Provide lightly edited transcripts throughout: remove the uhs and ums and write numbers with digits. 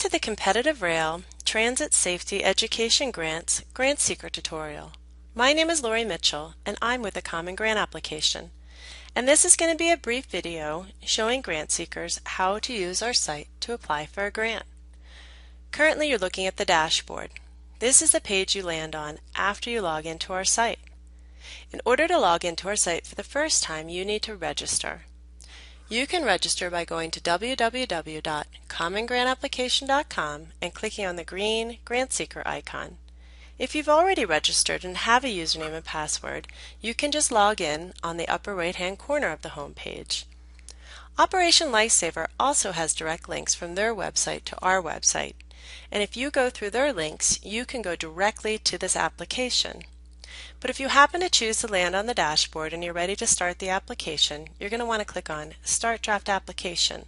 to the Competitive Rail Transit Safety Education Grants Grant Seeker tutorial. My name is Lori Mitchell and I'm with the Common Grant Application. And this is going to be a brief video showing grant seekers how to use our site to apply for a grant. Currently you're looking at the dashboard. This is the page you land on after you log into our site. In order to log into our site for the first time, you need to register. You can register by going to www.commongrantapplication.com and clicking on the green Grant Seeker icon. If you've already registered and have a username and password, you can just log in on the upper right-hand corner of the home page. Operation Lifesaver also has direct links from their website to our website, and if you go through their links, you can go directly to this application. But if you happen to choose to land on the dashboard and you're ready to start the application, you're going to want to click on Start Draft Application.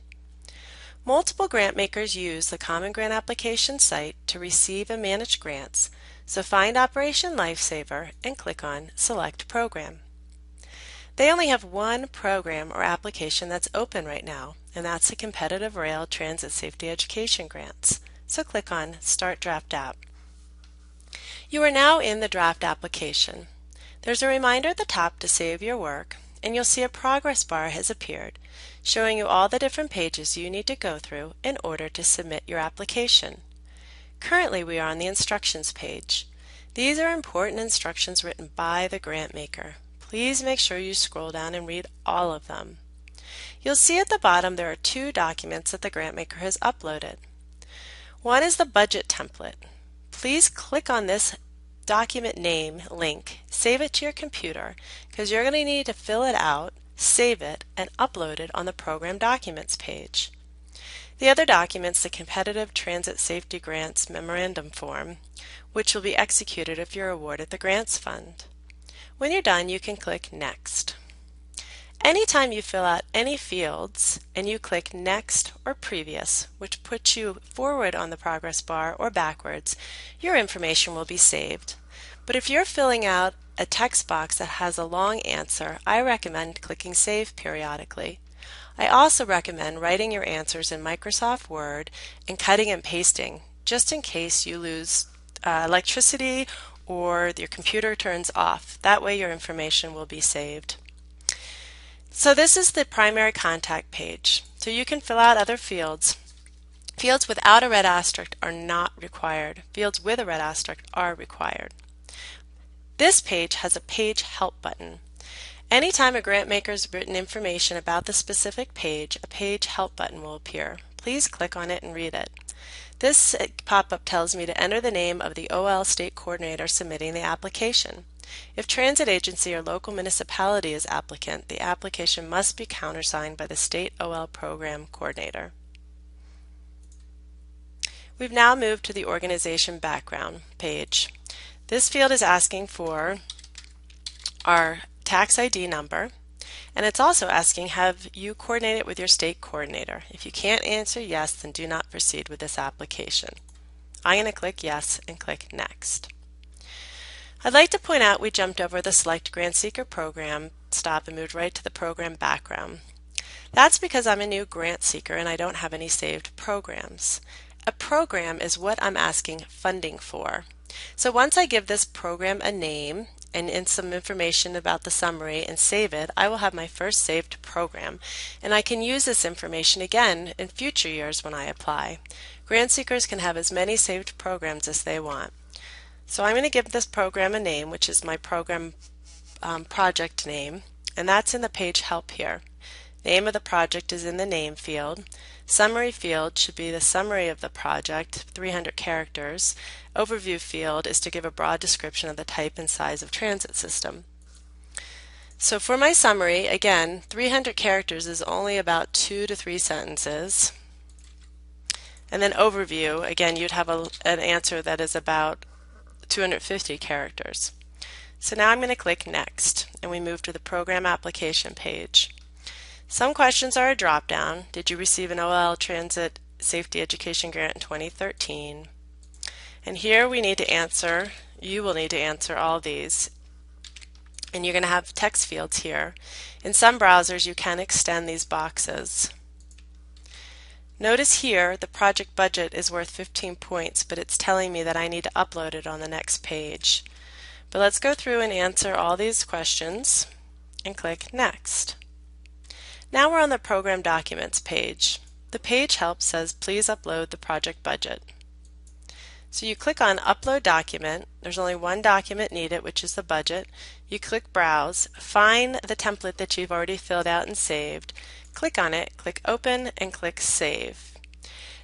Multiple grant makers use the Common Grant Application site to receive and manage grants, so find Operation Lifesaver and click on Select Program. They only have one program or application that's open right now, and that's the Competitive Rail Transit Safety Education Grants. So click on Start Draft App. You are now in the draft application. There's a reminder at the top to save your work, and you'll see a progress bar has appeared, showing you all the different pages you need to go through in order to submit your application. Currently, we are on the instructions page. These are important instructions written by the grant maker. Please make sure you scroll down and read all of them. You'll see at the bottom there are two documents that the grant maker has uploaded. One is the budget template. Please click on this document name link, save it to your computer, because you're going to need to fill it out, save it, and upload it on the Program Documents page. The other document's the Competitive Transit Safety Grants Memorandum Form, which will be executed if you're awarded the Grants Fund. When you're done, you can click Next. Anytime you fill out any fields and you click Next or Previous, which puts you forward on the progress bar or backwards, your information will be saved. But if you're filling out a text box that has a long answer, I recommend clicking Save periodically. I also recommend writing your answers in Microsoft Word and cutting and pasting, just in case you lose electricity or your computer turns off. That way your information will be saved. So this is the primary contact page. So you can fill out other fields. Fields without a red asterisk are not required. Fields with a red asterisk are required. This page has a Page Help button. Anytime a grant maker has written information about the specific page, a Page Help button will appear. Please click on it and read it. This pop-up tells me to enter the name of the OL state coordinator submitting the application. If transit agency or local municipality is applicant, the application must be countersigned by the state OL program coordinator. We've now moved to the organization background page. This field is asking for our tax ID number, and it's also asking, have you coordinated with your state coordinator? If you can't answer yes, then do not proceed with this application. I'm going to click yes and click Next. I'd like to point out we jumped over the Select Grant Seeker program stop and moved right to the program background. That's because I'm a new grant seeker and I don't have any saved programs. A program is what I'm asking funding for. So once I give this program a name and some information about the summary and save it, I will have my first saved program, and I can use this information again in future years when I apply. Grant seekers can have as many saved programs as they want. So I'm going to give this program a name, which is my program project name, and that's in the Page Help here. Name of the project is in the name field. Summary field should be the summary of the project, 300 characters. Overview field is to give a broad description of the type and size of transit system. So for my summary, again, 300 characters is only about 2 to 3 sentences. And then overview, again, you'd have an answer that is about 250 characters. So now I'm going to click Next, and we move to the Program Application page. Some questions are a drop-down. Did you receive an OL Transit Safety Education Grant in 2013? And here we need to answer, you will need to answer all these. And you're going to have text fields here. In some browsers you can extend these boxes. Notice here the project budget is worth 15 points, but it's telling me that I need to upload it on the next page. But let's go through and answer all these questions and click Next. Now we're on the Program Documents page. The page help says please upload the project budget. So you click on Upload Document. There's only one document needed, which is the budget. You click Browse, find the template that you've already filled out and saved, click on it, click Open, and click Save.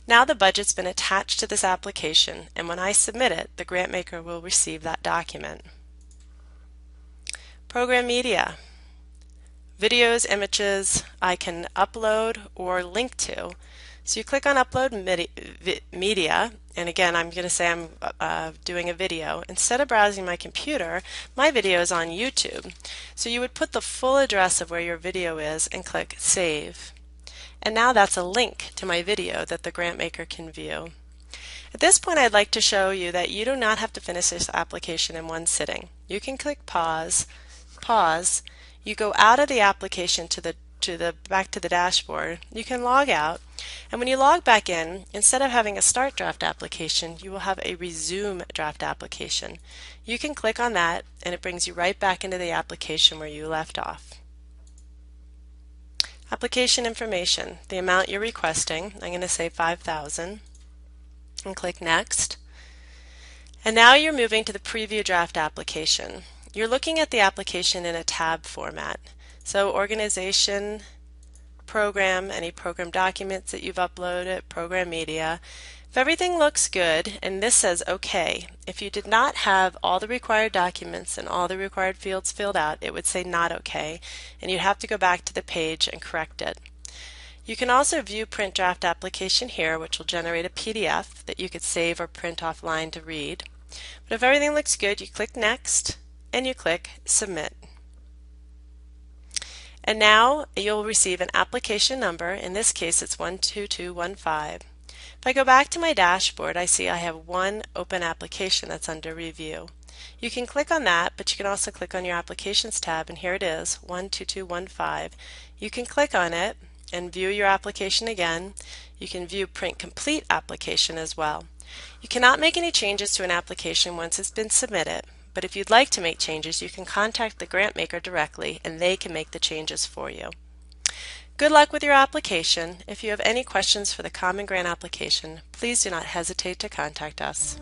Now the budget's been attached to this application, and when I submit it, the grant maker will receive that document. Program Media. Videos, images I can upload or link to. So you click on Upload Media, and again I'm going to say I'm doing a video. Instead of browsing my computer, my video is on YouTube. So you would put the full address of where your video is and click Save. And now that's a link to my video that the grant maker can view. At this point I'd like to show you that you do not have to finish this application in one sitting. You can click Pause, you go out of the application back to the dashboard, you can log out, and when you log back in, instead of having a Start Draft application, you will have a Resume Draft application. You can click on that and it brings you right back into the application where you left off. Application information, the amount you're requesting, I'm going to say $5,000, and click Next. And now you're moving to the Preview Draft application. You're looking at the application in a tab format. So organization, program, any program documents that you've uploaded, program media. If everything looks good and this says OK, if you did not have all the required documents and all the required fields filled out, it would say not OK, and you'd have to go back to the page and correct it. You can also view Print Draft Application here, which will generate a PDF that you could save or print offline to read. But if everything looks good, you click Next and you click Submit. And now you'll receive an application number. In this case it's 12215. If I go back to my dashboard, I see I have one open application that's under review. You can click on that, but you can also click on your Applications tab, and here it is, 12215. You can click on it and view your application again. You can view Print Complete application as well. You cannot make any changes to an application once it's been submitted, but if you'd like to make changes, you can contact the grant maker directly and they can make the changes for you. Good luck with your application. If you have any questions for the Common Grant application, please do not hesitate to contact us.